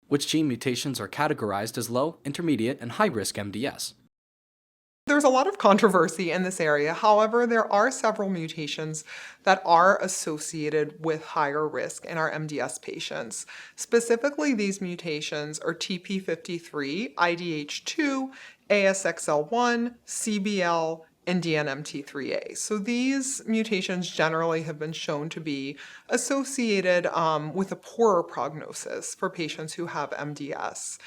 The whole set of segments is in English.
Which gene mutations are categorized as low, intermediate, and high-risk MDS? There's a lot of controversy in this area. However, there are several mutations that are associated with higher risk in our MDS patients. Specifically, these mutations are TP53, IDH2, ASXL1, CBL, and DNMT3A. So these mutations generally have been shown to be associated with a poorer prognosis for patients who have MDS.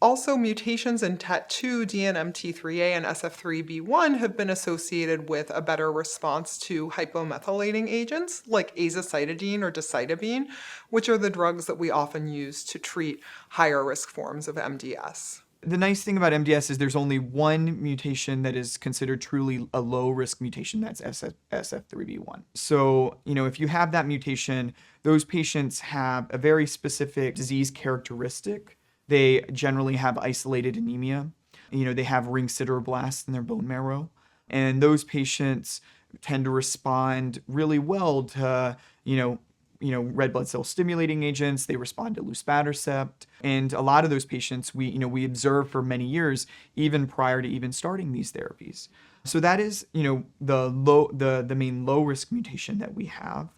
Also, mutations in TET2, DNMT3A, and SF3B1 have been associated with a better response to hypomethylating agents like azacitidine or decitabine, which are the drugs that we often use to treat higher risk forms of MDS. The nice thing about MDS is there's only one mutation that is considered truly a low-risk mutation, that's SF3B1. So, if you have that mutation, those patients have a very specific disease characteristic. They generally have isolated anemia. They have ring sideroblasts in their bone marrow. And those patients tend to respond really well to, red blood cell stimulating agents. They respond to luspatercept. And a lot of those patients we observe for many years, even prior to even starting these therapies. So that is, the main low risk mutation that we have.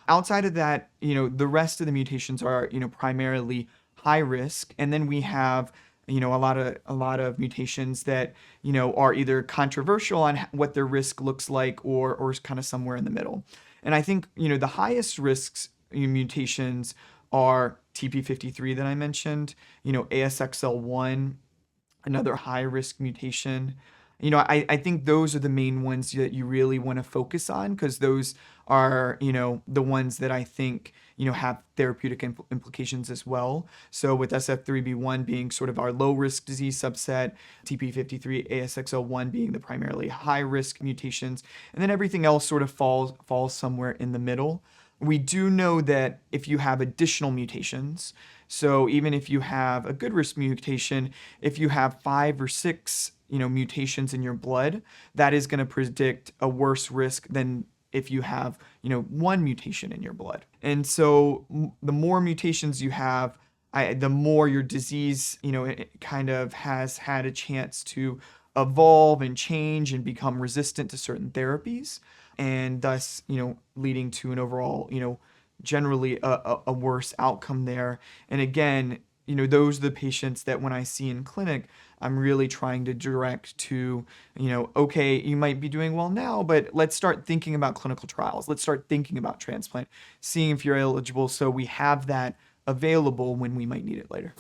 Outside of that, the rest of the mutations are, primarily high risk, and then we have a lot of mutations that are either controversial on what their risk looks like or kind of somewhere in the middle. And I think the highest risks mutations are TP53 that I mentioned, ASXL1, another high risk mutation. I think those are the main ones that you really want to focus on, because those are, the ones that I think, have therapeutic implications as well. So with SF3B1 being sort of our low risk disease subset, TP53, ASXL1 being the primarily high risk mutations, and then everything else sort of falls somewhere in the middle. We do know that if you have additional mutations, so even if you have a good risk mutation, if you have 5 or 6 mutations in your blood, that is going to predict a worse risk than if you have, one mutation in your blood. And so the more mutations you have, the more your disease, it kind of has had a chance to evolve and change and become resistant to certain therapies, and thus, leading to an overall, generally a worse outcome there. And again, those are the patients that when I see in clinic, I'm really trying to direct to, okay, you might be doing well now, but let's start thinking about clinical trials. Let's start thinking about transplant, seeing if you're eligible so we have that available when we might need it later.